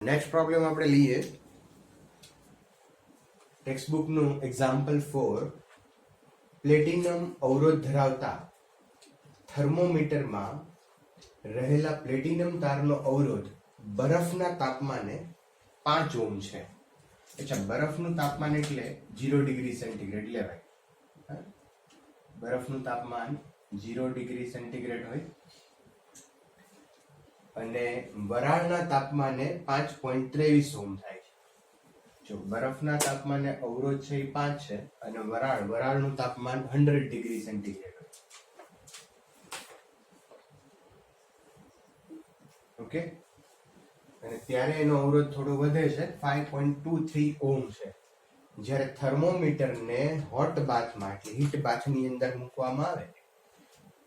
Next problem આપણે લઈએ textbook નું એક્ઝામ્પલ 4 પ્લેટિનમ અવરોધ ધરાવતા થર્મોમીટરમાં રહેલા પ્લેટિનમ તારનો અવરોધ બરફના તાપમાને 5 ઓહ્મ છે. અચ્છા, બરફનું તાપમાન એટલે 0 ડિગ્રી સેન્ટીગ્રેડ લેવાય. બરફનું તાપમાન 0 ડિગ્રી સેન્ટીગ્રેડ હોય અને વરાળના તાપમાને 5.23 ઓહ્મ થાય છે. જો બરફના તાપમાને અવરોધ છે એ 5 છે અને વરાળનું તાપમાન 100 ડિગ્રી સેન્ટીગ્રેડ હોય. ઓકે, અને ત્યારે એનો અવરોધ થોડો વધે છે, 5.23 ઓહ્મ છે. જ્યારે થર્મોમીટરને હોટ બાથમાં એટલે હીટ બાથની અંદર મૂકવામાં આવે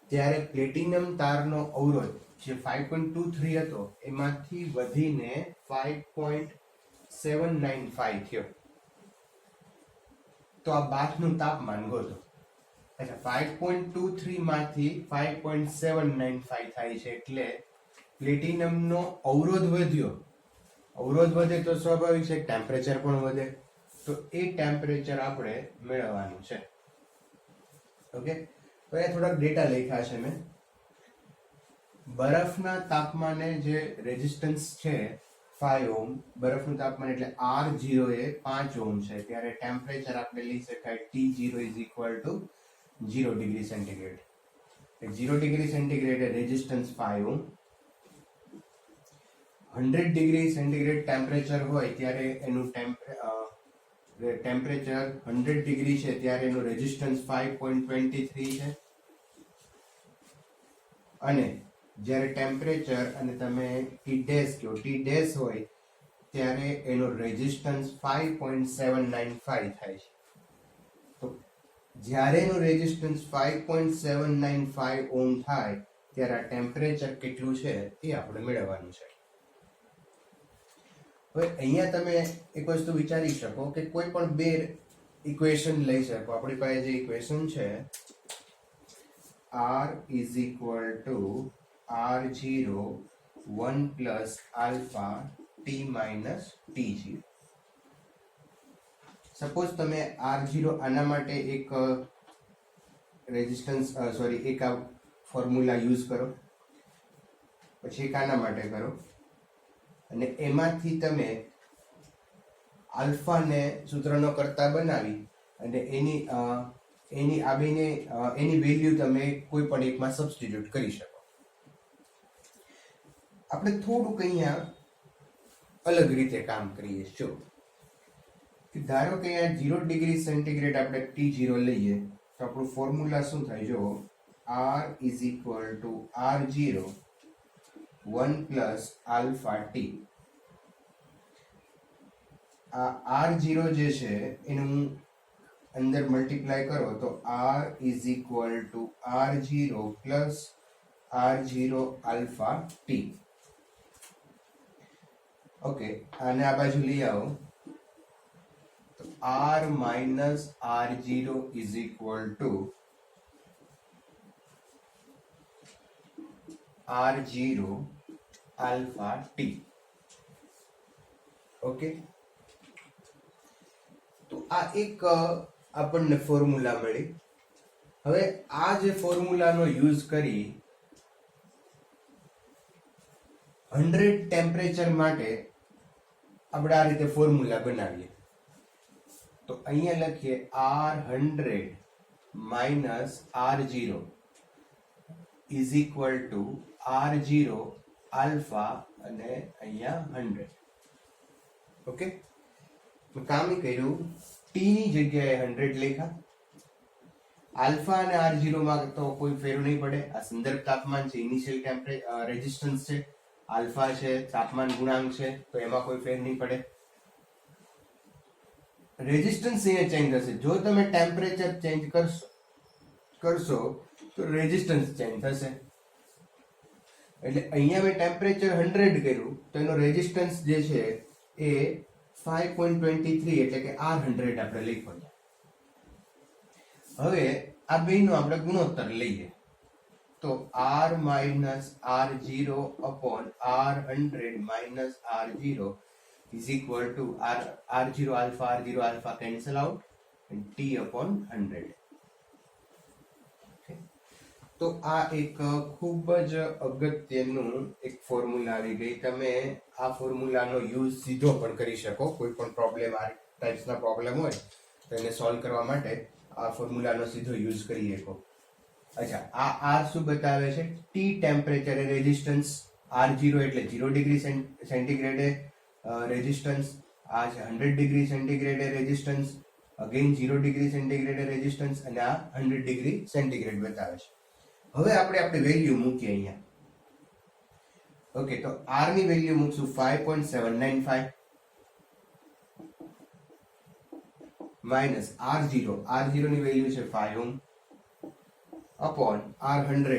ત્યારે પ્લેટિનમ તારનો અવરોધ જે 5.23 હતો એમાંથી વધીને 5.795 થયો. તો આ બાથનું તાપમાન ગોતો. એટલે 5.23 માંથી 5.795 થાય છે, એટલે પ્લેટિનમનો અવરોધ વધ્યો. અવરોધ વધે તો સ્વાભાવિક છે ટેમ્પરેચર પણ વધે, તો એ ટેમ્પરેચર આપણે મેળવવાનું છે. ઓકે, તો એ થોડાક ડેટા લખ્યા છે મેં. બરફના તાપમાને જે રેઝિસ્ટન્સ છે 5 ઓહ્મ, બરફનું તાપમાન એટલે R0 એ 5 ઓહ્મ છે, ત્યારે ટેમ્પરેચર આપણે લઈ શકાય T0 is equal two 0 degree centigrade. 0 degree centigrade A resistance 5 ohm. 100 degree centigrade temperature હોય ત્યારે એનું ટેમ્પરેચર 100 ડિગ્રી છે ત્યારે એનું રેઝિસ્ટન્સ 5.23 છે. અને જ્યારે ટેમ્પરેચર અને તમે T ડેશ કહો, T ડેશ હોય ત્યારે એનો રેઝિસ્ટન્સ 5.795 થાય છે. તો જ્યારે એનું રેઝિસ્ટન્સ 5.795 ઓહ્મ થાય ત્યારે આ ટેમ્પરેચર કેટલું છે એ આપણે મેળવવાનું છે. હવે અહીંયા તમે એક વસ્તુ વિચારી શકો કે કોઈ પણ બે ઇક્વેશન લઈ શકો. આપણી પાસે જે ઇક્વેશન છે R is equal to R0 1 plus alpha t minus T0. Suppose તમે R0 આના માટે એક એક આ ફોર્મ્યુલા યુઝ કરો, પછી એક આના માટે કરો, અને એમાંથી તમે આલ્ફાને સૂત્રનો કરતા બનાવી અને એની વેલ્યુ તમે કોઈ પણ એકમાં સબસ્ટિટ્યુટ કરી શકો. આપણે થોડુંક અહીંયા અલગ રીતે કામ કરીએ. જો ધારો કે અહીંયા 0 ડિગ્રી સેન્ટીગ્રેડ આપણે T0 લઈએ તો આપણું ફોર્મ્યુલા શું થાય? જો R is equal to R0 1 plus alpha t. આ R0 જે છે એનું અંદર મલ્ટીપ્લાય કરો તો R is equal to R0 plus R0 alpha t. Okay, આને આ બાજુ લઈ આવો તો R minus R0 is equal to R0 alpha t. Okay, તો આ એક આપણને ફોર્મ્યુલા મળી. હવે આ જે ફોર્મ્યુલાનો યુઝ કરી 100 ટેમ્પરેચર માટે આપણે આ રીતે ફોર્મ્યુલા બનાવીએ. તો અહીંયા લખીએ R100 minus R0 is equal to R0 alpha અને અહીંયા 100. ઓકે, કામ કર્યું, T ની જગ્યાએ 100 લખ્યા. આલ્ફા અને R0 માં તો કોઈ ફેર નહીં પડે. આ સંદર્ભ તાપમાન છે, ઇનિશિયલ રેઝિસ્ટન્સ છે, આલ્ફા છે, તાપમાન ગુણાંક છે, તો એમાં કોઈ ફેર નહીં પડે. રેઝિસ્ટન્સ અહીંયા ચેન્જ થશે. જો તમે ટેમ્પરેચર ચેન્જ કરશો તો રેઝિસ્ટન્સ ચેન્જ થશે. એટલે અહીંયા મેં ટેમ્પરેચર 100 કર્યું તો એનો રેઝિસ્ટન્સ જે છે એ 5.23 એટલે કે R100 આપણે લખ્યો. હવે આ બેયનો આપણે ગુણોત્તર લઈએ તો r minus r0 upon r100 minus r0 is equal to r0 alpha cancel out and t upon 100. તો આ એક ખૂબ જ અગત્યનું એક ફોર્મ્યુલા આવી ગઈ. તમે આ ફોર્મ્યુલાનો યુઝ સીધો પણ કરી શકો. કોઈ પણ પ્રોબ્લેમ આ ટાઈપ્સના પ્રોબ્લેમ હોય તો એને સોલ્વ કરવા માટે આ ફોર્મ્યુલાનો સીધો યુઝ કરી શકો. અચ્છા, આ આર શું બતાવે છે? ટી ટેમ્પરેચર એ રેઝિસ્ટન્સ, R0 એટલે 0 ડિગ્રી સેન્ટીગ્રેડે રેઝિસ્ટન્સ, આ છે 100 ડિગ્રી સેન્ટીગ્રેડે રેઝિસ્ટન્સ, અગેન 0 ડિગ્રી સેન્ટીગ્રેડે રેઝિસ્ટન્સ, અને આ 100 ડિગ્રી સેન્ટીગ્રેડ બતાવે છે. હવે આપણે આપણી વેલ્યુ મૂકીએ અહીંયા. ઓકે, તો R ની વેલ્યુ મૂકશું 5.795 માઇનસ R0 ની વેલ્યુ છે 5 ઓહમ અપોન R100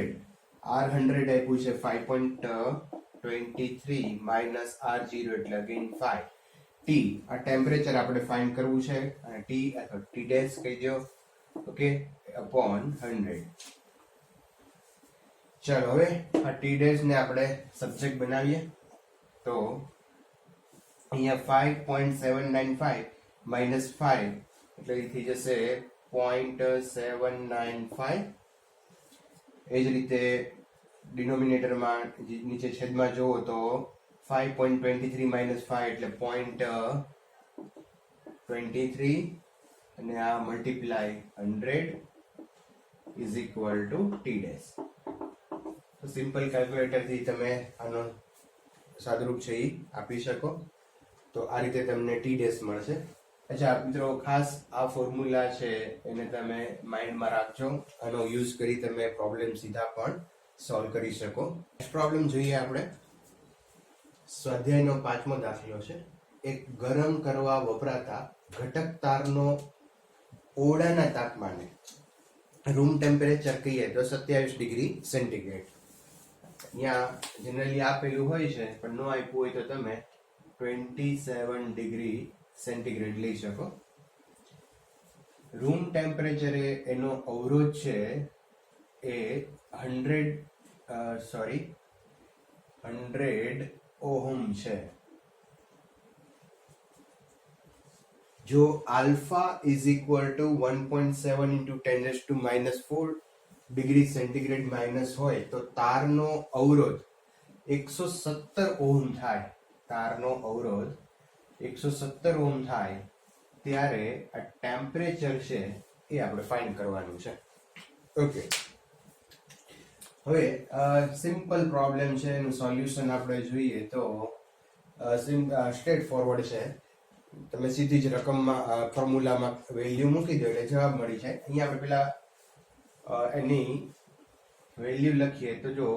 આપ્યું છે 5.23 માઇનસ R0 એટલે અગેન 5. T આ ટેમ્પરેચર આપણે ફાઇન્ડ કરવું છે અને T અથવા T ડેશ કહી દો. Okay, upon 100. ચાલો હવે આ T ડેશ ને આપણે સબ્જેક્ટ બનાવીએ. તો અહીંયા 5.795 માઇનસ 5 એટલે એ થઈ જશે 0.795. એ જ રીતે ડિનોમિનેટરમાં નીચે છેદમાં જોવો તો 5.23 માઇનસ 5 એટલે 0.23 અને આ multiply 100 is equal two T dash. તો સિમ્પલ કેલ્ક્યુલેટરથી તમે આનો સાદુરૂપ છે એ આપી શકો. તો આ રીતે તમને ટી ડેશ મળશે. અચ્છા મિત્રો, ખાસ આ ફોર્મ્યુલા છે એને તમે માઇન્ડમાં રાખજો. આનો યુઝ કરી તમે પ્રોબ્લેમ સીધા પણ સોલ્વ કરી શકો. નેક્સ્ટ પ્રોબ્લેમ જોઈએ આપણે. સ્વાધ્યાયનો 5મો દાખલો છે. એક ગરમ કરવા વપરાતા ઘટક તારનો ઓરડાના તાપમાને રૂમ ટેમ્પરેચર કહીએ તો 27 ડિગ્રી સેન્ટીગ્રેડ. અહીંયા જનરલી આપેલું હોય છે, પણ ન આપ્યું હોય તો તમે 27 ડિગ્રી સેન્ટીગ્રેડ લઈ શકો. રૂમ ટેમ્પરેચરે એનો અવરોધ છે એ 100 ઓહમ છે. જો alpha is equal two 1.7 into 10⁻⁻⁴ degree centigrade minus હોય તો તારનો અવરોધ 117 ઓહમ થાય. તારનો અવરોધ 117 ઓહમ થાય ત્યારે આ ટેમ્પરેચર છે એ આપણે ફાઇન્ડ કરવાનું છે. ઓકે, હવે સિમ્પલ પ્રોબ્લેમ છે, એનું સોલ્યુશન આપણે જોઈએ તો સ્ટ્રેટ ફોરવર્ડ છે. તમે સીધી જ રકમમાં ફોર્મ્યુલામાં વેલ્યુ મૂકી દો એટલે જવાબ મળી જાય. અહીંયા આપણે પેલા એની વેલ્યુ લખીએ તો જો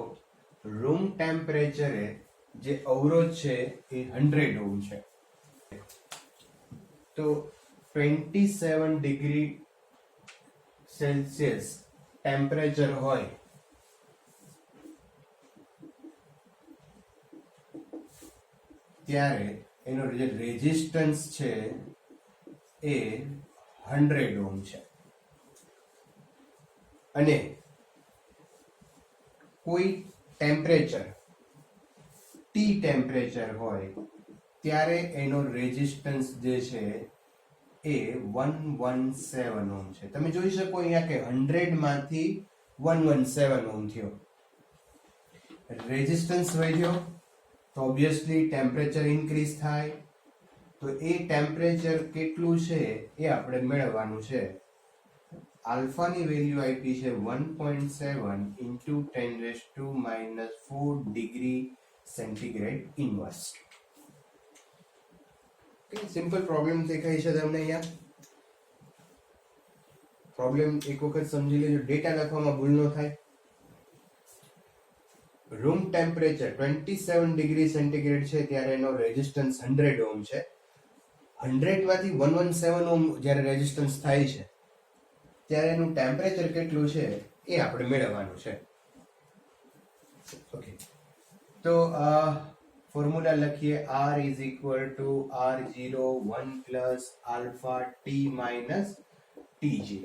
રૂમ ટેમ્પરેચરે જે અવરોધ છે એ 100 ઓહમ છે. તો 27 ડિગ્રી સેલ્સિયસ ટેમ્પરેચર હોય ત્યારે એનો જે રેઝિસ્ટન્સ છે એ 100 ઓહમ છે. અને કોઈ ટેમ્પરેચર ટી ટેમ્પરેચર હોય ત્યારે એનો રેઝિસ્ટન્સ જે છે એ 117 ઓહમ છે. તમે જોઈ શકો અહીંયા કે 100 માંથી 117 ઓહમ થયો. રેઝિસ્ટન્સ વધ્યો તો ઓબ્વિયસલી ટેમ્પરેચર ઇન્ક્રીઝ થાય. તો એ ટેમ્પરેચર કેટલું છે એ આપણે મેળવવાનું છે. આલ્ફાની વેલ્યુ આપી છે 1.7 into 10⁻⁴ degree centigrade inverse. Simple problem દેખાય છે તમને અહીંયા. પ્રોબ્લેમ એક વખત સમજી લેજો, ડેટા લખવામાં ભૂલ ન થાય. રૂમ ટેમ્પરેચર 27 ડિગ્રી સેન્ટીગ્રેડ છે ત્યારે એનો રેઝિસ્ટન્સ 100 ઓહમ છે. 100 માંથી 117 ઓહમ જ્યારે રેઝિસ્ટન્સ થાય છે ત્યારે એનું ટેમ્પરેચર કેટલું છે એ આપણે મેળવવાનું છે. ઓકે, તો ફોર્મ્યુલા લખીએ. R is equal two R0 1 plus alpha T minus T0.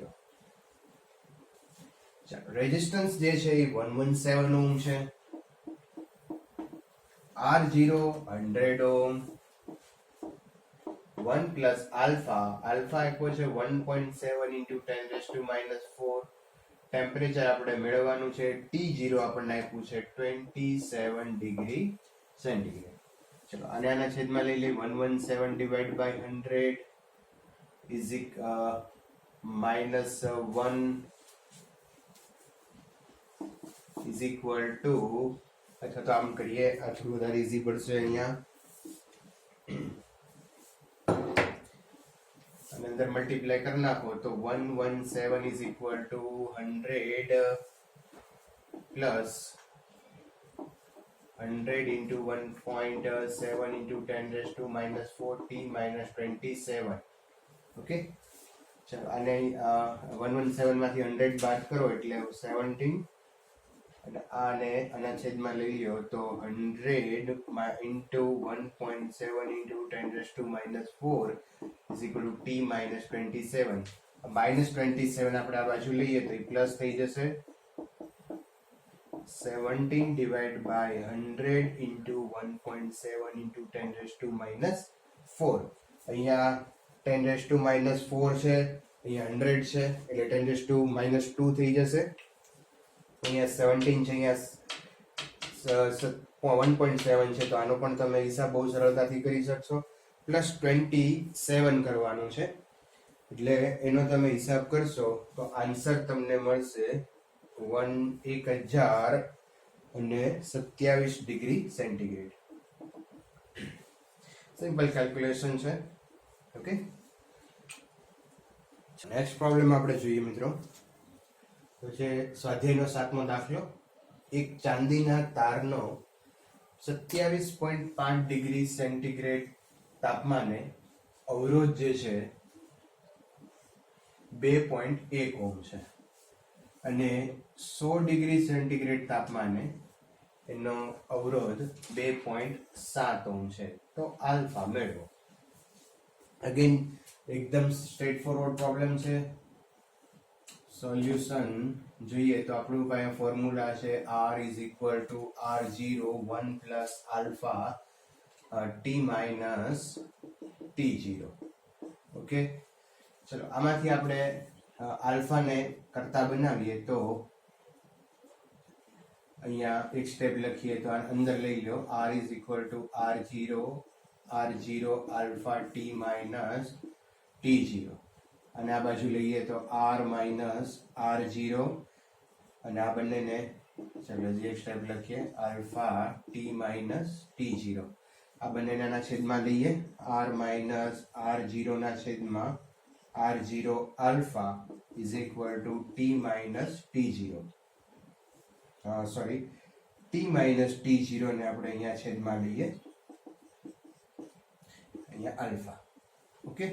ચાલો રેઝિસ્ટન્સ જે છે એ 117 ઓહમ છે, R0 100 ઓહમ, 1 પ્લસ આલ્ફા આપ્યો છે 1.7 into 10 raised to minus 4. Temperature આપણે મેળવવાનું છે, T0 આપણને આપ્યું છે 27 ડિગ્રી સેન્ટીગ્રેડ. ચલો આને આના છેદમાં લઈ લઈએ, 117 divide by 100 is minus 1 is equal to, અથવા તો આમ કરીએ, આ થોડું વધારે ઈઝી પડશે અહીંયા, અને અંદર મલ્ટીપ્લાય કરી નાખો તો 117 is equal to 100 plus 100 into 1.7 into 10 raised to minus 40 minus 27. Okay, ચલો આને 117 માંથી 100 બાદ કરો એટલે 17, અને આને આના છેદમાં લઈ લ્યો તો 100 into 1.7 into 10 raised to minus 4 is equal to t minus 27. minus 27 આપણે આ બાજુ લઈએ તો એ પ્લસ થઈ જશે, 17 divided by 100 into 1.7 into 10 raised to minus 4. અહીંયા 10 raised to minus 4 છે, અહીંયા 100 છે એટલે 10 raised to minus 2 થઈ જશે. અહીંયા 17 છે, અહીંયા 1.7 છે, તો આનો પણ તમે હિસાબ બહુ સરળતાથી કરી શકશો. પ્લસ 27 કરવાનું છે એટલે એનો તમે હિસાબ કરશો તો આન્સર તમને મળશે 1027 ડિગ્રી સેન્ટીગ્રેડ. સિમ્પલ કેલ્ક્યુલેશન છે. ઓકે, નેક્સ્ટ પ્રોબ્લેમ આપણે જોઈએ મિત્રો. તો છે સ્વાધ્યાયનો 7મો દાખલો. એક ચાંદીના તારનો 27.5 ડિગ્રી સેન્ટીગ્રેડ તાપમાને અવરોધ જે છે 2.1 ઓહમ છે, અને 100 ડિગ્રી સેન્ટીગ્રેડ તાપમાને એનો અવરોધ 2.7 ઓહમ છે. તો આલ્ફા મેળવો. અગેન એકદમ સ્ટ્રેટ ફોરવર્ડ પ્રોબ્લેમ છે. સોલ્યુશન જોઈએ તો આપણું પાસે ફોર્મ્યુલા છે R is equal to R0 1 plus alpha t minus t0. Okay, ચલો આમાંથી આપણે આલ્ફાને કરતા બનાવીએ તો અહીંયા એક સ્ટેપ લખીએ તો અંદર લઈ લો, R is equal to R0 alpha t minus t0, અને આ બાજુ લઈએ તો R minus R0, અને આ બંનેને ચાલો જે સ્ટેપ લખીએ alpha t minus t0. આ બંનેના છેદમાં લઈએ, R minus R0 ના છેદમાં R0 alpha is equal to t minus t0. t minus t0 ને આપણે અહીંયા છેદમાં લઈએ, અહીંયા alpha. ઓકે,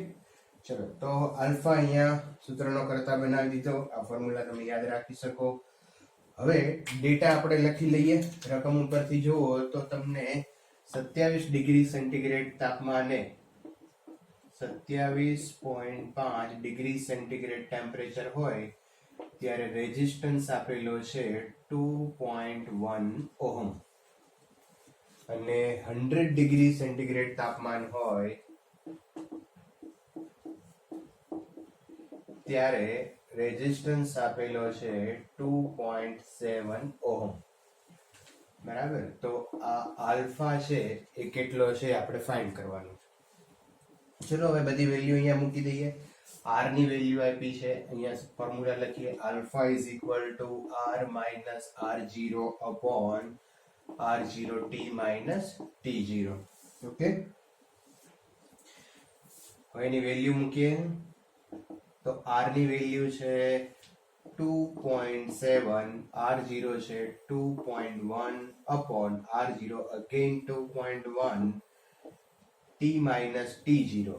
ચલો તો આલ્ફા અહીંયા સૂત્રનો કરતા બનાવી દીધો. આ ફોર્મ્યુલા તમે યાદ રાખી શકો. હવે ડેટા આપણે લખી લઈએ. રકમ ઉપરથી જુઓ તો તમને 27 ડિગ્રી સેન્ટીગ્રેડ તાપમાને 27.5 ડિગ્રી સેન્ટીગ્રેડ ટેમ્પરેચર હોય ત્યારે રેઝિસ્ટન્સ આપેલો છે 2.1 ઓહમ, અને 100 ડિગ્રી સેન્ટીગ્રેડ તાપમાન હોય ત્યારે રેઝિસ્ટન્સ આપેલો છે 2.7 ઓહમ. બરાબર, તો આ આલ્ફા છે એ કેટલો છે આપણે ફાઇન્ડ કરવાનું. ચલો હવે બધી વેલ્યુ અહીંયા મૂકી દઈએ. R ની વેલ્યુ આપી છે, અહીંયા ફોર્મ્યુલા લખીએ, alpha is equal two R minus R0 upon R0 t minus t0. Okay, હવે એની વેલ્યુ મૂકીએ તો R ની વેલ્યુ છે 2.7, R0 છે 2.1 upon R0 again 2.1 t minus t0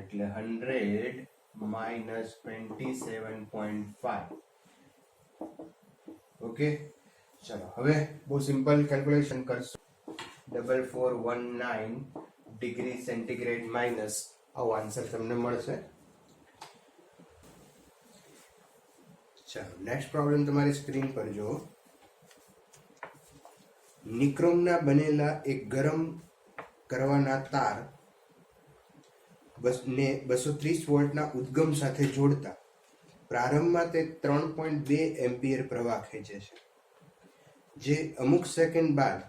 એટલે 100 minus 27.5. ઓકે, ચલો હવે બહુ સિમ્પલ કેલ્ક્યુલેશન કરશું. 4419 ડિગ્રી સેન્ટીગ્રેડ માઇનસ આવો આન્સર તમને મળશે. ચાલો નેક્સ્ટ પ્રોબ્લેમ તમારી સ્ક્રીન પર જો. નિક્રોમના બનેલા એક ગરમ કરવાના તાર ને 230 વોલ્ટના ઉદ્ગમ સાથે જોડતા પ્રારંભમાં તે 3.2 એમ્પિયર પ્રવાહ ખેંચે છે, જે અમુક સેકન્ડ બાદ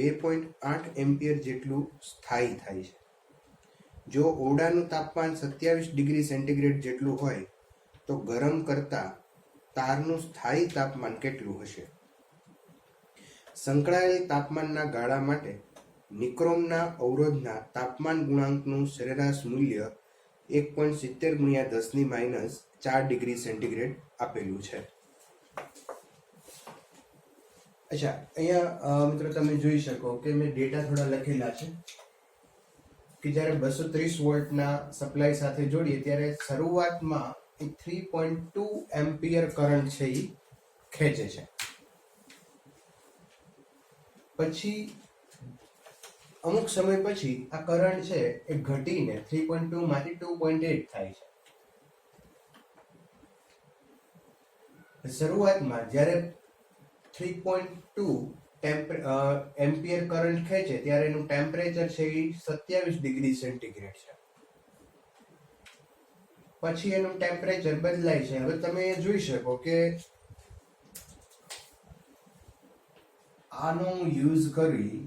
2.8 એમ્પિયર જેટલું સ્થાયી થાય છે. જો ઓરડાનું તાપમાન 27 ડિગ્રી સેન્ટીગ્રેડ જેટલું હોય તો ગરમ કરતા તારનું સ્થાયી તાપમાન કેટલું હશે? સંકળાયેલ તાપમાનના ગાળા માટે નિક્રોમના અવરોધના તાપમાન ગુણાંકનું સરેરાશ મૂલ્ય 1.70 ગુણ્યા 10⁻4 ડિગ્રી સેન્ટીગ્રેડ આપેલું છે. અચ્છા, અહીંયા મિત્રો તમે જોઈ શકો કે મેં ડેટા થોડા લખેલા છે કે જ્યારે 230 વોલ્ટના સપ્લાય સાથે જોડીએ ત્યારે શરૂઆતમાં 3.2 એમ્પિયર કરંટ છે એ ખેંચે છે. પછી અમુક સમય પછી આ કરંટ છે એ ઘટીને 3.2 માંથી 2.8 થાય છે. શરૂઆતમાં જ્યારે 3.2 એમ્પિયર કરંટ ખેંચે ત્યારે એનું ટેમ્પરેચર છે એ 27 ડિગ્રી સેન્ટીગ્રેડ છે. પછી એનું ટેમ્પરેચર બદલાય છે. હવે તમે જોઈ શકો કે આનો યુઝ કરી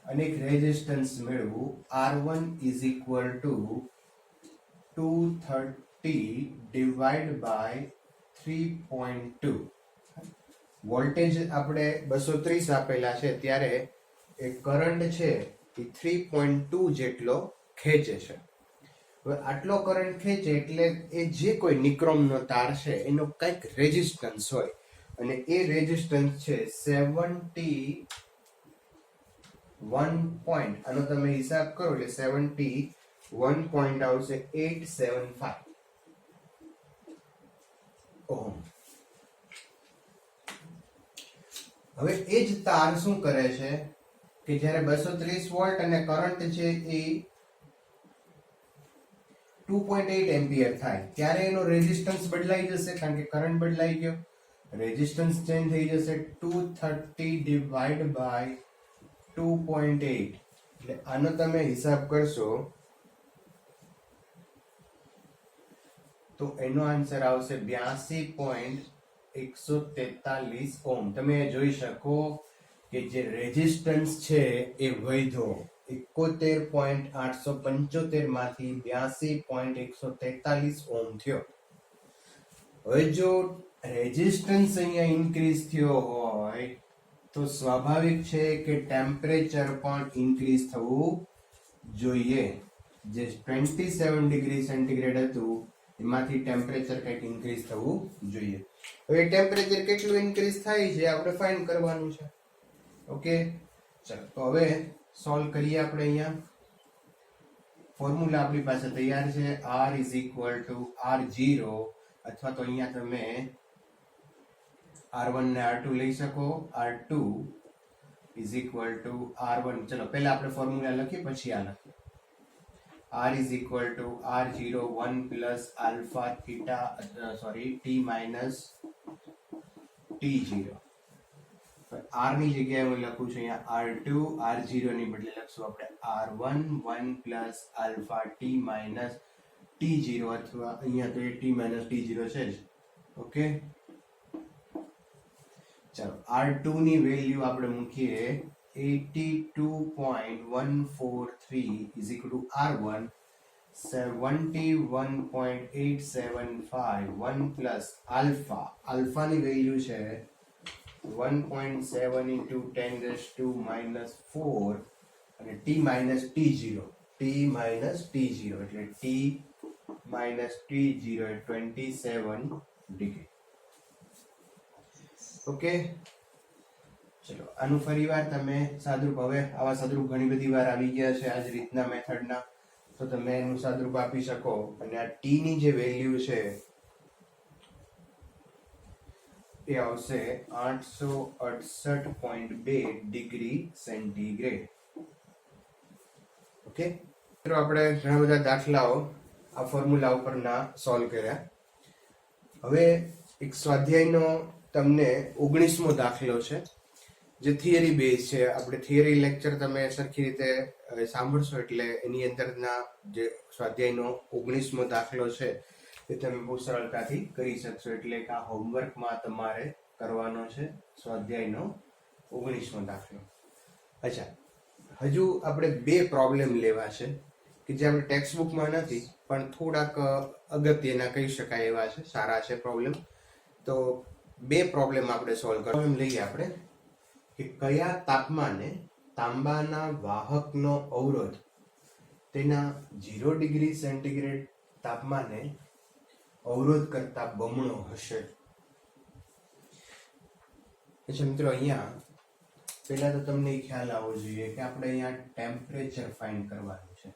અને એક રેઝિસ્ટન્સ મેળવું. R1 is equal to 230 divide by 3.2. Voltage આપણે 230 આપેલા છે ત્યારે એ કરંટ છે એ 3.2 જેટલો ખેંચે છે. હવે આટલો કરંટ ખેંચે એટલે એ જે કોઈ નિક્રોમનો તાર છે એનો કંઈક રેઝિસ્ટન્સ હોય અને એ રેઝિસ્ટન્સ છે 71 પોઈન્ટ. આનો તમે હિસાબ કરો એટલે 71 પોઈન્ટ આવશે 875 ઓહમ. હવે એ જ તાર શું કરે છે કે જ્યારે 230 વોલ્ટ અને કરંટ છે એ 2.8 એમ્પિયર થાય ત્યારે એનો રેઝિસ્ટન્સ બદલાઈ જશે, કારણ કે કરંટ બદલાઈ ગયો. રેઝિસ્ટન્સ ચેન્જ થઈ જશે 230 ડિવાઈડ બાય 2.8 એટલે આનો તમે હિસાબ કરશો તો એનો આન્સર આવશે 82.143 ઓહમ. તમે જોઈ શકો કે જે રેઝિસ્ટન્સ છે એ વધ્યો 71.875 માંથી 82.143 ઓહમ થયો. હવે જો રેઝિસ્ટન્સ અહીંયા ઇન્ક્રીઝ થયો હોય તો સ્વાભાવિક છે કે ટેમ્પરેચર પણ ઇન્ક્રીઝ થવું જોઈએ. જે 27 ડિગ્રી સેન્ટીગ્રેડ હતું એમાંથી ટેમ્પરેચર કંઈક ઇન્ક્રીઝ થવું જોઈએ. હવે ટેમ્પરેચર કેટલું ઇન્ક્રીઝ થાય છે આપણે ફાઇન્ડ કરવાનું છે. ઓકે, ચાલો તો હવે સોલ્વ કરીએ. આપણે અહીંયા ફોર્મ્યુલા આપણી પાસે તૈયાર છે. R is equal two R0 અથવા તો અહીંયા તમે R1 ને R2 લઈ શકો. R2 is equal two R1. ચલો પહેલા આપણે ફોર્મ્યુલા લખીએ પછી આ લખીએ. R is equal to R0 1 plus alpha theta t minus T0. R ની જગ્યાએ હું લખું છું અહીંયા R2, R0 ની બદલે લખશું આપણે R1 1 plus alpha t minus T0 અથવા અહીંયા તો એ t minus T0 છે જ. ઓકે, ચાલો R2 ની વેલ્યુ આપણે મૂકીએ 82.143 is equal to R1 71.875 1 plus alpha ની વેલ્યુ છે 1.7 into 10 raised to minus 4 અને t minus T0 એટલે t minus T0 એ 27 ડિગ્રી. ઓકે, ચલો આનું ફરીવાર તમે સાદુરૂપ, હવે આવા સાદુરૂપ ઘણી બધી વાર આવી ગયા છે આ જ રીતના મેથડના, તો તમે એનું સાદુરૂપ આપી શકો. અને આ t ની જે વેલ્યુ છે એ આવશે 868.2 ડિગ્રી સેન્ટીગ્રેડ. ઓકે, મિત્રો આપણે ઘણા બધા દાખલાઓ આ ફોર્મ્યુલા ઉપરના સોલ્વ કર્યા. હવે એક સ્વાધ્યાયનો તમને 19મો દાખલો છે, જે થિયરી બેઝ છે. આપણે થિયરી લેક્ચર તમે સરખી રીતે સાંભળશો એટલે એની અંદરના જે સ્વાધ્યાયનો 19મો દાખલો છે એ તમે બહુ સરળતાથી કરી શકશો. એટલે કે આ હોમવર્કમાં તમારે કરવાનો છે સ્વાધ્યાયનો 19મો દાખલો. અચ્છા, હજુ આપણે 2 પ્રોબ્લેમ લેવા છે કે જે આપણે ટેક્સ્ટ બુકમાં નથી પણ થોડાક અગત્યના કહી શકાય એવા છે, સારા છે પ્રોબ્લેમ. તો 2 પ્રોબ્લેમ આપણે સોલ્વ કરવા. પ્રોબ્લેમ લઈએ આપણે કે કયા તાપમાને તાંબાના વાહકનો અવરોધ તેના 0 ડિગ્રી સેન્ટીગ્રેડ તાપમાને અવરોધ કરતા બમણો હશે. અચ્છા મિત્રો, અહીંયા પહેલા તો તમને ખ્યાલ આવવો જોઈએ કે આપણે અહીંયા ટેમ્પરેચર ફાઇન્ડ કરવાનું છે.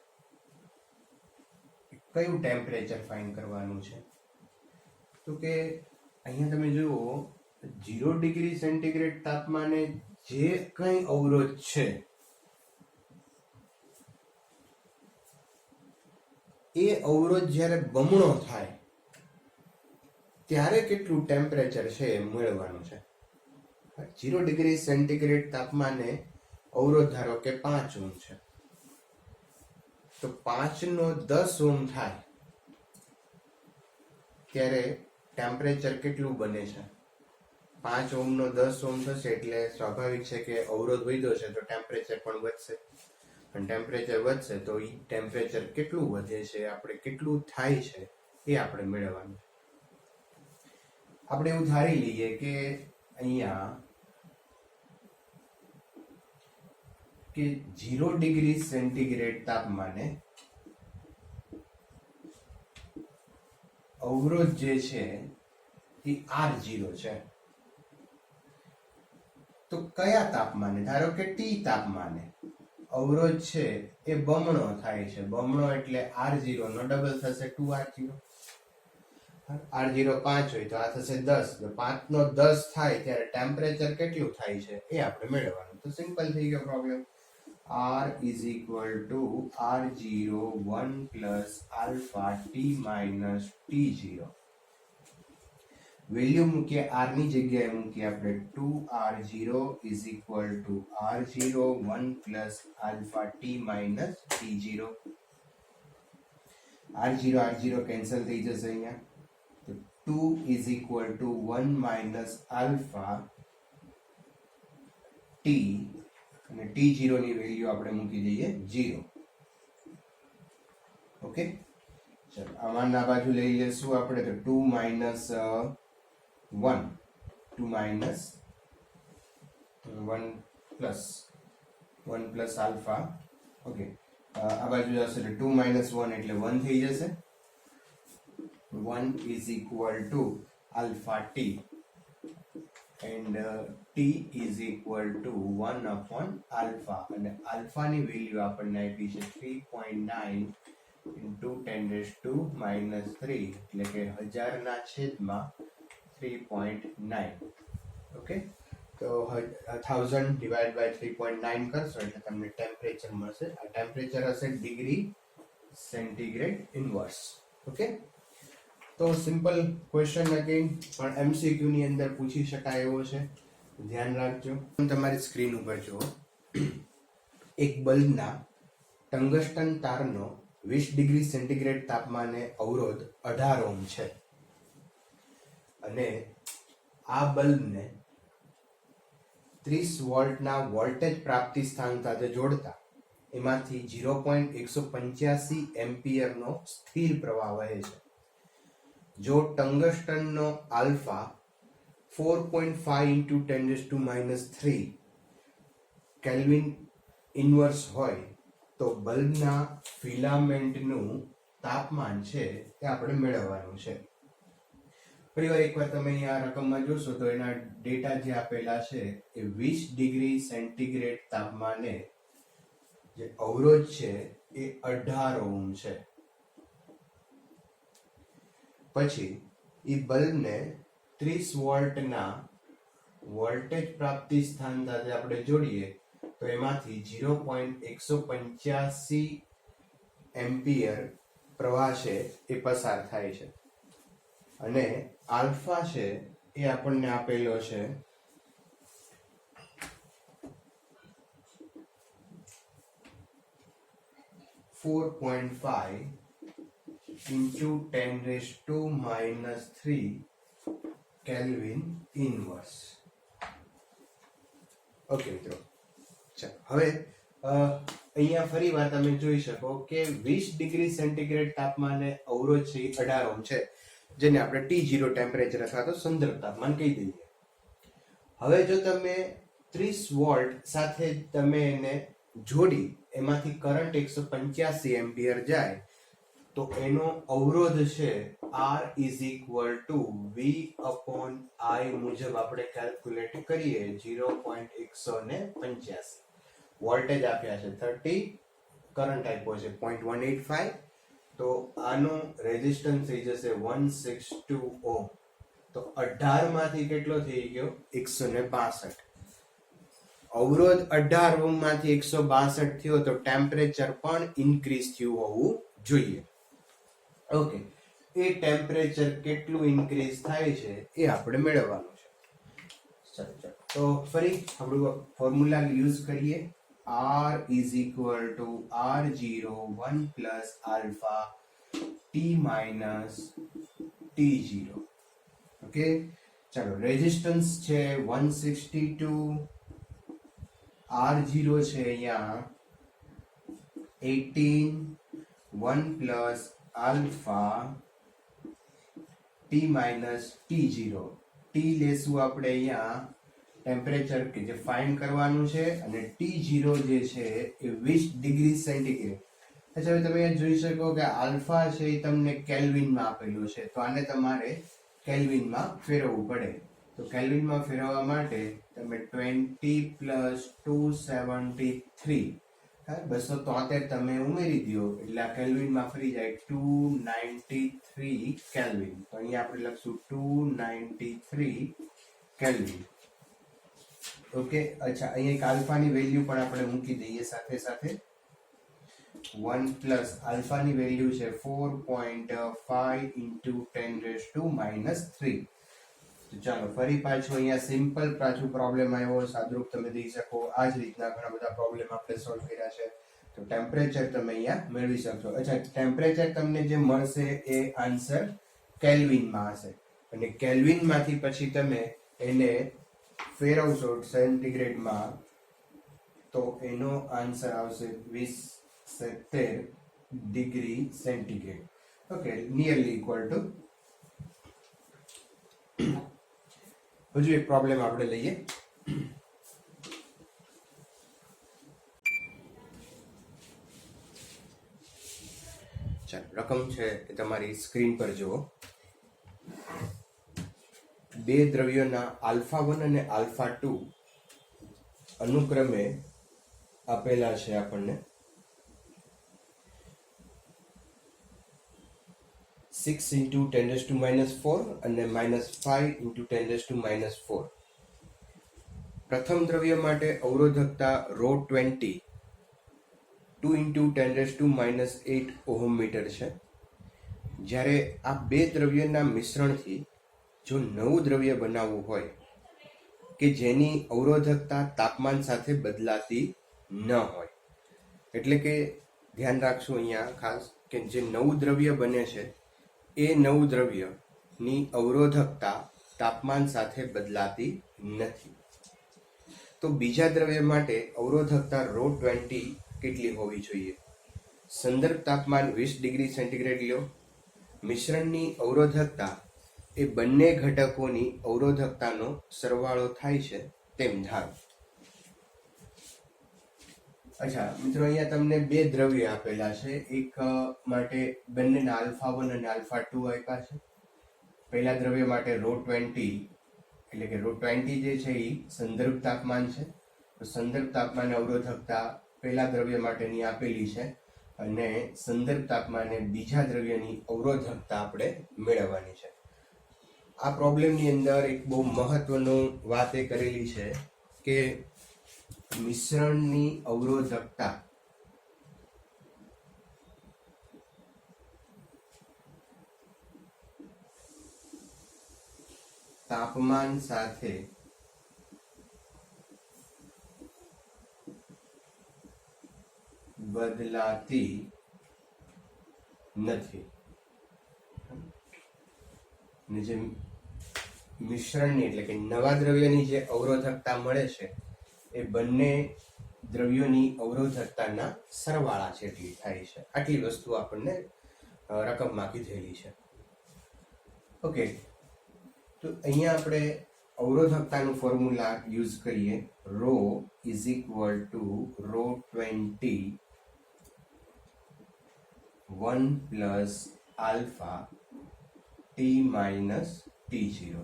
કયું ટેમ્પરેચર ફાઇન્ડ કરવાનું છે? તો કે અહીંયા તમે જુઓ 0 ડિગ્રી સેન્ટીગ્રેડ તાપમાને જે કંઈ અવરોધ છે એ અવરોધ જ્યારે બમણો થાય ત્યારે કેટલું ટેમ્પરેચર છે એ મેળવવાનું છે. 0 ડિગ્રી સેન્ટીગ્રેડ તાપમાને અવરોધ ધારો કે 5 ઓહ્મ છે, તો 5 નો 10 ઓહ્મ થાય ત્યારે ટેમ્પરેચર કેટલું બને છે? 5 ઓહ્મ નો 10 ઓહ્મ થશે એટલે સ્વાભાવિક છે કે અવરોધ વધ્યો છે તો ટેમ્પરેચર પણ વધશે. અને ટેમ્પરેચર વધશે તો એ ટેમ્પરેચર કેટલું વધે છે, આપણે કેટલું થાય છે એ આપણે મેળવવાનું. આપણે એવું ધારી લઈએ કે અહીંયા કે 0 ડિગ્રી સેન્ટીગ્રેડ તાપમાને અવરોધ જે છે એ R0 છે. તો કયા તાપમાને? ધારો કે T તાપમાને અવરોધ છે એ બમણો થાય છે. બમણો એટલે R0 નો ડબલ થશે, 2R0. R0 5 હોય તો આ થશે 10. તો 5 નો 10 થાય ત્યારે ટેમ્પરેચર કેટલું થાય છે એ આપણે મેળવવાનું. તો સિમ્પલ થઈ ગયો problem. R is equal to R0 1 plus alpha T minus T0. Value મૂકીએ, R ની જગ્યાએ મૂકીએ આપણે 2R0 is equal to R0 1 plus alpha T minus T0. R0 cancel થઈ જશે અહીંયા. તો 2 is equal to 1 minus alpha T અને T0 ની વેલ્યુ આપણે મૂકી દઈએ 0. ઓકે, ચલો આમાંના બાજુ લઈ લેશું આપણે. તો 2 minus 1 plus alpha. ઓકે, આ બાજુ જશે તો 2 minus 1 એટલે 1 થઈ જશે. 1 is equal to alpha T and T is equal to 1 upon alpha. અને alpha ની વેલ્યુ આપણને આપી છે 3.9 into 10 raised to minus 3 એટલે કે 1000/3.9. ઓકે, તો 1000 divided by 3.9 કરશો એટલે તમને ટેમ્પરેચર મળશે. આ ટેમ્પરેચર હશે ડિગ્રી સેન્ટીગ્રેડ ઇનવર્સ. ઓકે, તો સિમ્પલ ક્વેશ્ચન અગેન પણ MCQ ની અંદર પૂછી શકાય એવો છે, ધ્યાન રાખજો. તમારી સ્ક્રીન ઉપર જુઓ, એક બલ્બના ટંગસ્ટન તારનો 20 ડિગ્રી સેન્ટીગ્રેડ તાપમાને અવરોધ 18 ઓહ્મ છે અને આ બલ્બને 30 વોલ્ટના વોલ્ટેજ પ્રાપ્તિ સ્થાન સાથે જોડતા એમાંથી 0.185 એમ્પિયરનો સ્થિર પ્રવાહ વહે છે. જો ટંગસ્ટનનો આલ્ફા 4.5 into 10⁻³ કેલ્વિન ઇન્વર્સ હોય તો બલ્બના ફિલામેન્ટનું તાપમાન છે એ આપણે મેળવવાનું છે. ફરીવાર એકવાર તમે અહીંયા રકમમાં જોશો તો એના ડેટા જે આપેલા છે એ 20 ડિગ્રી સેન્ટીગ્રેડ તાપમાને જે અવરોધ છે એ 18 ઓહ્મ છે. પછી એ બલ્બને 30 વોલ્ટના વોલ્ટેજ પ્રાપ્તિ સ્થાન સાથે આપણે જોડીએ તો એમાંથી 0.185 એમ્પિયર પ્રવાહ છે એ પસાર થાય છે. અને આલ્ફા છે એ આપણને આપેલો છે 4.5 into 10⁻³ કેલ્વિન ઇનવર્સ. ઓકે મિત્રો, ચાલો હવે અહીંયા ફરી વાર તમે જોઈ શકો કે 20 ડિગ્રી સેન્ટીગ્રેડ તાપમાને અવરોધ છે 18 ઓહ્મ છે, જેને આપણે T0 ટેમ્પરેચર અથવા તો સંદર્ભ તાપમાન કહી દઈએ. હવે જો તમે 30 વોલ્ટ સાથે તમે એને જોડી એમાંથી કરંટ 185 એમ્પિયર જાય તો એનો અવરોધ છે R is equal to V upon I મુજબ આપણે કેલ્ક્યુલેટ કરીએ 0.185. વોલ્ટેજ આપ્યા છે 30, કરંટ આપ્યો છે 0.185, તો આનો રેઝિસ્ટન્સ થઈ જશે 162 ઓહ્મ. તો 18 માંથી કેટલો થઈ ગયો 162. અવરોધ 18 ઓહ્મ માંથી 162 થયો તો ટેમ્પરેચર પણ ઇન્ક્રીઝ થયું હોવું જોઈએ. ઓકે, એ ટેમ્પરેચર કેટલું ઇન્ક્રીઝ થાય છે એ આપણે મેળવવાનું છે. ચાલો તો ફરી આપણું ફોર્મ્યુલા યુઝ કરીએ. R is equal to R0 1 plus alpha T minus T0. Okay, ચાલો રેઝિસ્ટન્સ છે 162, R0 છે અહીંયા 18, 1 plus alpha T minus T0. T લેશું આપણે અહીંયા ટેમ્પરેચર કે જે ફાઇન્ડ કરવાનું છે, અને T0 જે છે એ 20 ડિગ્રી સેન્ટીગ્રેડ. અચ્છા, હવે તમે જોઈ શકો કે આલ્ફા છે એ તમને કેલ્વિનમાં આપેલું છે, તો આને તમારે કેલ્વિનમાં ફેરવવું પડે. તો કેલ્વિનમાં ફેરવવા માટે તમે 20 પ્લસ 273 273 તમે ઉમેરી દો એટલે આ કેલ્વિનમાં ફરી જાય 293 કેલ્વિન. તો અહીંયા આપણે લખશું 293 કેલ્વિન. ઓકે, અચ્છા, અહીંયા એક આલ્ફાની વેલ્યુ પણ આપણે મૂકી દઈએ સાથે સાથે. 1 પ્લસ આલ્ફાની વેલ્યુ છે 4.5 into 10⁻³ તો ચાલો ફરી પાછું અહીંયા સિમ્પલ પાછું પ્રોબ્લેમ આવ્યો, સાદરૂપ તમે દઈ શકો. આ જ રીતના ઘણા બધા પ્રોબ્લેમ આપણે સોલ્વ કર્યા છે. તો ટેમ્પરેચર તમે અહીંયા મેળવી શકશો. અચ્છા, ટેમ્પરેચર તમને જે મળશે એ આન્સર કેલ્વિનમાં હશે, અને કેલ્વિનમાંથી પછી તમે એને ફેરવશો સેન્ટીગ્રેડમાં તો એનો આન્સર આવશે 2070 degree centigrade. Okay, nearly equal to. હજુ એક પ્રોબ્લેમ આપણે લઈએ. ચાલો, રકમ છે એ તમારી સ્ક્રીન પર જુઓ. બે દ્રવ્યોના α1 અને α2 અનુક્રમે આપેલા છે આપણને 6 into 10⁻⁴ અને -5 into 10⁻⁴. પ્રથમ દ્રવ્ય માટે અવરોધકતા ρ20 2 into 10⁻⁸ ઓહમ મીટર છે. જ્યારે આ બે દ્રવ્યના મિશ્રણથી જો નવું દ્રવ્ય બનાવવું હોય કે જેની અવરોધકતા તાપમાન સાથે બદલાતી ન હોય, એટલે કે ધ્યાન રાખશું અહીંયા ખાસ કે જે નવું દ્રવ્ય બને છે એ નવું દ્રવ્યની અવરોધકતા તાપમાન સાથે બદલાતી નથી. તો બીજા દ્રવ્ય માટે અવરોધકતા ρ20 કેટલી હોવી જોઈએ? સંદર્ભ તાપમાન 20 ડિગ્રી સેન્ટીગ્રેડ લ્યો. મિશ્રણની અવરોધકતા એ બંને ઘટકોની અવરોધકતાનો સરવાળો થાય છે તેમ ધારો. અચ્છા મિત્રો, અહીંયા તમને બે દ્રવ્ય આપેલા છે. એક માટે બંનેના α1 અને α2 આપ્યા છે. પહેલા દ્રવ્ય માટે ρ20 એટલે કે ρ20 જે છે એ સંદર્ભ તાપમાન છે. તો સંદર્ભ તાપમાન અવરોધકતા પહેલા દ્રવ્ય માટેની આપેલી છે, અને સંદર્ભ તાપમાને બીજા દ્રવ્યની અવરોધકતા આપણે મેળવવાની છે. આ પ્રોબ્લેમની અંદર એક બહુ મહત્વનું વાત એ કરેલી છે કે મિશ્રણની અવરોધકતા તાપમાન સાથે બદલાતી નથી. અને જે મિશ્રણની એટલે કે નવા દ્રવ્યની જે અવરોધકતા મળે છે એ બંને દ્રવ્યોની અવરોધકતાના સરવાળા જેટલી થાય છે. આટલી વસ્તુ આપણને રકમમાં કીધેલી છે. ઓકે, તો અહીંયા આપણે અવરોધકતાનું ફોર્મ્યુલા યુઝ કરીએ. Rho is equal to rho 20 1 plus alpha T minus T0.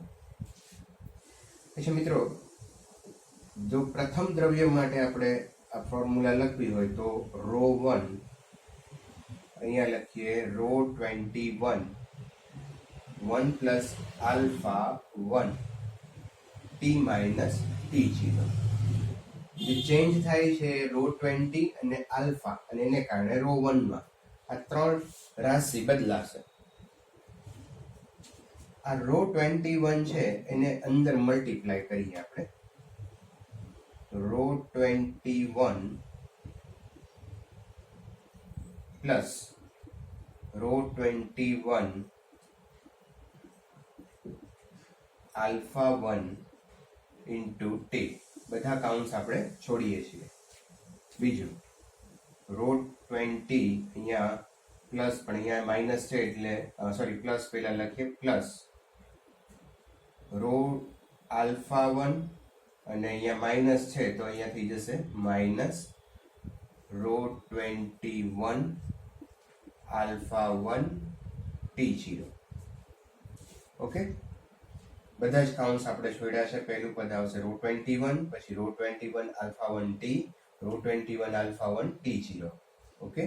પછી મિત્રો, જો પ્રથમ દ્રવ્ય માટે આપણે આ ફોર્મ્યુલા લખવી હોય તો રો 1 અહીંયા લખીએ rho 21 1 plus alpha 1 T minus T0. જે ચેન્જ થાય છે રો 20 અને આલ્ફા, અને એને કારણે રો 1 માં આ ત્રણ રાશિ બદલાશે. આ રો 21 છે એને અંદર મલ્ટીપ્લાય કરીએ આપણે. Rho 21 plus rho 21 alpha 1 into T. બધા કાઉન્ટ્સ આપણે છોડીએ છીએ. બીજું રો 20 અહીંયા પ્લસ, પણ અહીંયા માઇનસ છે એટલે સોરી પ્લસ પહેલા લખીએ. પ્લસ રો આલ્ફા 1 અને અહીંયા માઇનસ છે તો અહીંયા થઈ જશે minus rho 21 alpha 1 T0. Okay, બધા જ કાઉન્ટ્સ આપણે છોડ્યા છે. પહેલું પદ આવશે રો 21, પછી rho 21 alpha 1 T, rho 21 alpha 1 T0. Okay,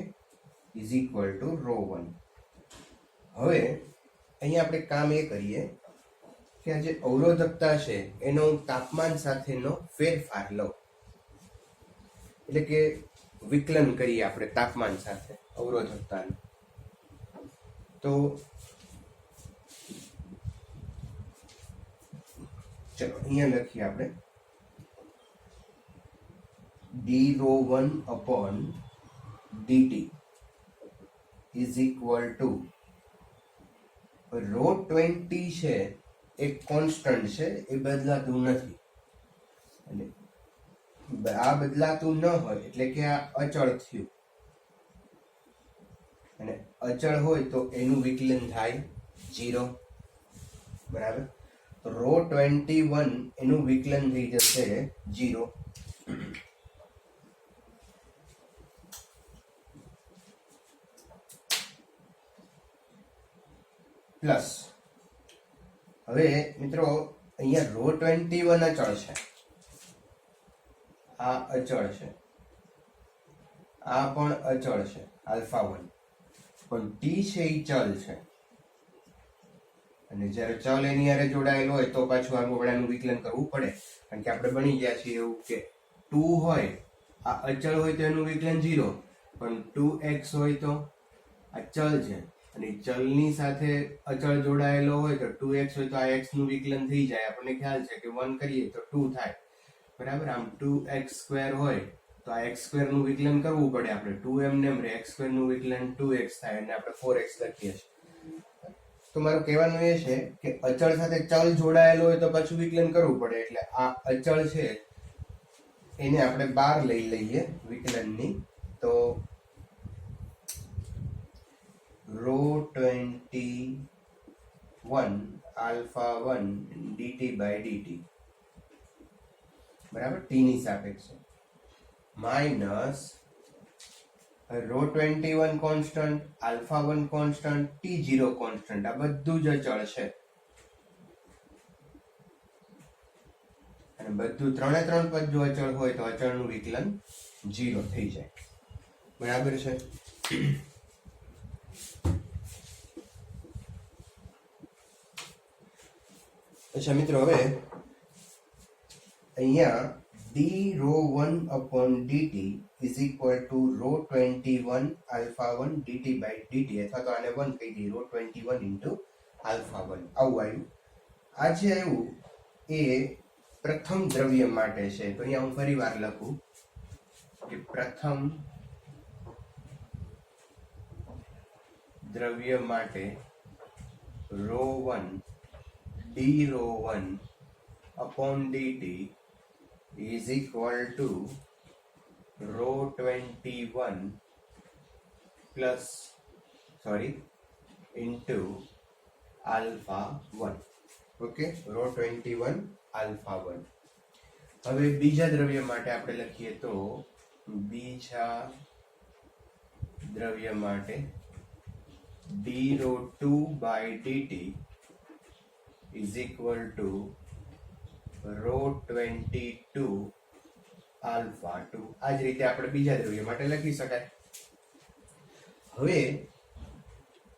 is equal to rho 1. હવે અહીંયા આપણે કામ એ કરીએ કે આ જે અવરોધકતા છે એનો તાપમાન સાથેનો ફેરફાર લઉં, એટલે કે વિકલન કરીએ આપણે તાપમાન સાથે અવરોધકતાનું. તો ચલો અહીંયા લખીએ આપણે d rho 1 upon dt is equal to rho 20 છે એક કોન્સ્ટન્ટ છે, એ બદલાતું નથી. અને આ બદલાતું ન હોય એટલે કે આ અચળ થયું, અને અચળ હોય તો એનું વિકલન થાય 0. બરાબર, તો રો 21 એનું વિકલન થઈ જશે 0. પ્લસ હવે મિત્રો અહીંયા રો 21 અચળ છે, આ અચળ છે, આ પણ અચળ છે આલ્ફા 1, પણ ટી છે એ ચલ છે. અને જ્યારે ચલ એની હારે જોડાયેલો હોય તો પાછું આગળનું વિકલન કરવું પડે, કારણ કે આપણે બની ગયા છીએ એવું કે 2 હોય, આ અચળ હોય તો એનું વિકલન 0, પણ 2x હોય તો આ ચલ છે અને ચલની સાથે અચળ જોડાયેલો હોય તો 2x હોય તો આ x નું વિકલન થઈ જાય. આપણને ખ્યાલ છે કે 1 કરીએ તો 2 થાય. બરાબર, આમ 2x² હોય તો આ x² નું વિકલન કરવું પડે આપણે. 2 એમને એમ x² નું વિકલન 2x થાય અને આપણે 4x લખીએ છીએ. તો મારું કહેવાનું એ છે કે અચળ સાથે ચલ જોડાયેલો હોય તો પાછું વિકલન કરવું પડે, એટલે આ અચળ છે એને આપણે બહાર લઈ લઈએ વિકલનની. તો rho 21 alpha 1 dt by dt, બરાબર, t ની સાપેક્ષે, minus rho 21 constant, alpha 1 constant, T0 constant, આ બધું જ અચળ છે. અને બધું ત્રણે ત્રણ પદ જો અચળ હોય તો અચળનું વિકલન 0 થઈ જાય. બરાબર છે. અચ્છા મિત્રો, હવે અહીંયા d rho 1 upon dt is equal to rho 21 alpha 1 dt by dt, અથવા તો આને 1 કહી દઈએ, રો 21 ઇન્ટુ આલ્ફા 1 આવું આવ્યું. આ જે આવ્યું એ પ્રથમ દ્રવ્ય માટે છે. તો અહીંયા હું ફરી વાર લખું કે પ્રથમ દ્રવ્ય માટે ρ1 dρ1 upon dt is equal to ρ21 into α1. Okay, ρ21 α1. હવે બીજા દ્રવ્ય માટે આપણે લખીએ તો બીજા દ્રવ્ય માટે dρ2 by dt is equal to ρ22 α2. આ જ રીતે આપણે બીજા દ્રવ્ય માટે લખી શકાય. હવે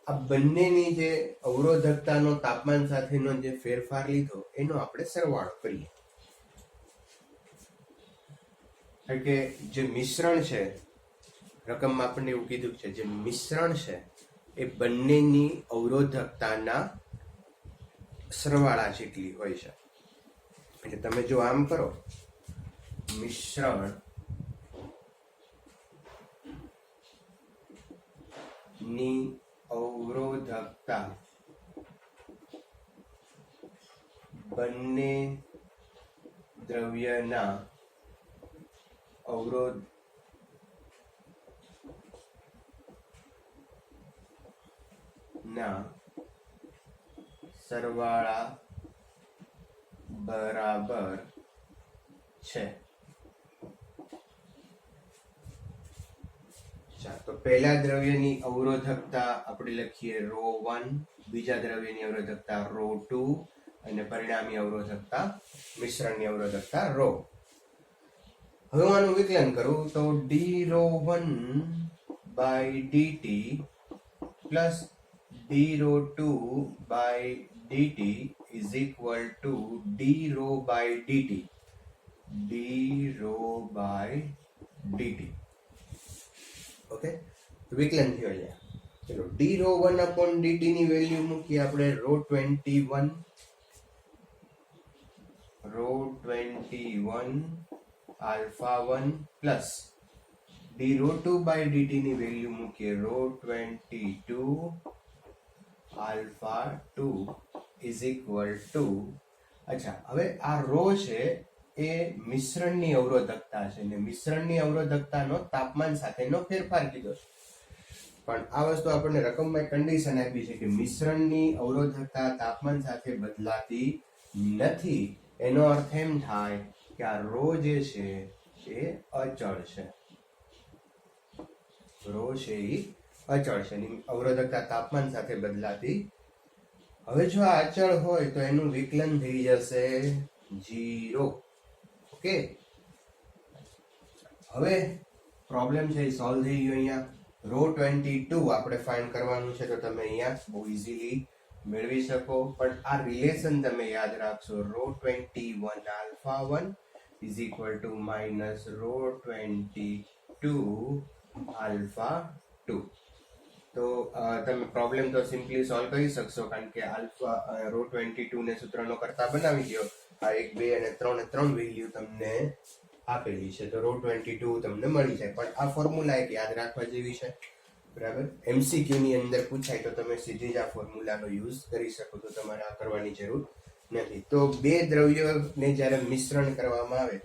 આ બંનેની જે અવરોધકતાનો તાપમાન સાથેનો જે ફેરફાર લીધો એનો આપણે સરવાળો કરીએ. કારણ કે જે મિશ્રણ છે, રકમમાં આપણને એવું કીધું છે, જે મિશ્રણ છે એ બંનેની અવરોધકતાના સરવાળા જેટલી હોય છે. એટલે તમે જો આમ કરો, મિશ્રણ ની અવરોધકતા બંને દ્રવ્યના અવરોધ ના સરવાળા બરાબર છે. તો પહેલા દ્રવ્યની અવરોધકતા આપણે લખીએ ρ1, બીજા દ્રવ્યની અવરોધકતા ρ2 અને પરિણામી અવરોધકતા મિશ્રણની અવરોધકતા ρ. હવે હું આનું વિકલન કરું તો dρ1 by dt plus dρ2 by dt is equal to dρ by dt. Okay, વિકલન થયો અહીંયા. ચલો dρ1 upon dt ની વેલ્યુ મૂકીએ આપણે ρ21 α1 પ્લસ dρ2 by dt ની વેલ્યુ મૂકીએ ρ22 α2 is equal to. અચ્છા, હવે આ ρ છે એ મિશ્રણની અવરોધકતા છે ને મિશ્રણની અવરોધકતાનો તાપમાન સાથેનો ફેરફાર કીધો છે. પણ આ વસ્તુ આપણને રકમમાં કન્ડિશન આપી છે કે મિશ્રણની અવરોધકતા તાપમાન સાથે બદલાતી નથી. એનો અર્થ એમ થાય કે આ ρ જે છે એ અચળ છે. ρ છે એ અચળ છે, એની અવરોધકતા તાપમાન સાથે બદલાતી. હવે જો આ અચળ હોય તો એનું વિકલન થઈ જશે 0. ઓકે, હવે પ્રોબ્લેમ છે એ સોલ્વ થઈ ગયો. અહીંયા ρ22 આપણે ફાઇન્ડ કરવાનું છે, તો તમે અહીંયા બહુ ઇઝીલી મેળવી શકો. પણ આ રિલેશન તમે યાદ રાખશો, ρ21 α1 is equal to minus ρ22 α2. તો તમે પ્રોબ્લેમ તો સિમ્પલી સોલ્વ કરી શકશો, કારણ કે ρ22 ને સૂત્રનો કરતા બનાવી દો. આ 1, 2 અને 3 ત્રણ વેલ્યુ તમને આપેલી છે, તો ρ22 તમને મળી જાય. પણ આ ફોર્મ્યુલા એક યાદ રાખવા જેવી છે, બરાબર. MCQ ની અંદર પૂછાય તો તમે સીધી જ આ ફોર્મ્યુલાનો યુઝ કરી શકો, તો તમારે આ કરવાની જરૂર નથી. તો બે દ્રવ્યોને જ્યારે મિશ્રણ કરવામાં આવે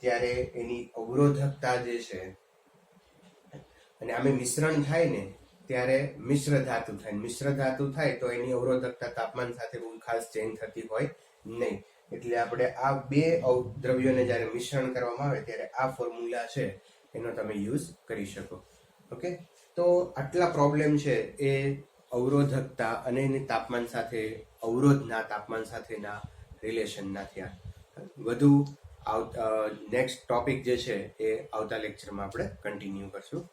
ત્યારે એની અવરોધકતા જે છે, અને આમે મિશ્રણ થાય ને ત્યારે મિશ્ર ધાતુ થાય. મિશ્ર ધાતુ થાય તો એની અવરોધકતા તાપમાન સાથે બહુ ખાસ ચેન્જ થતી હોય નહીં. એટલે આપણે આ બે દ્રવ્યોને જ્યારે મિશ્રણ કરવામાં આવે ત્યારે આ ફોર્મ્યુલા છે એનો તમે યુઝ કરી શકો. ઓકે, તો આટલા પ્રોબ્લેમ છે એ અવરોધકતા અને એની તાપમાન સાથે, અવરોધના તાપમાન સાથેના રિલેશનના થયા. વધુ નેક્સ્ટ ટોપિક જે છે એ આવતા લેક્ચરમાં આપણે કન્ટિન્યુ કરશું.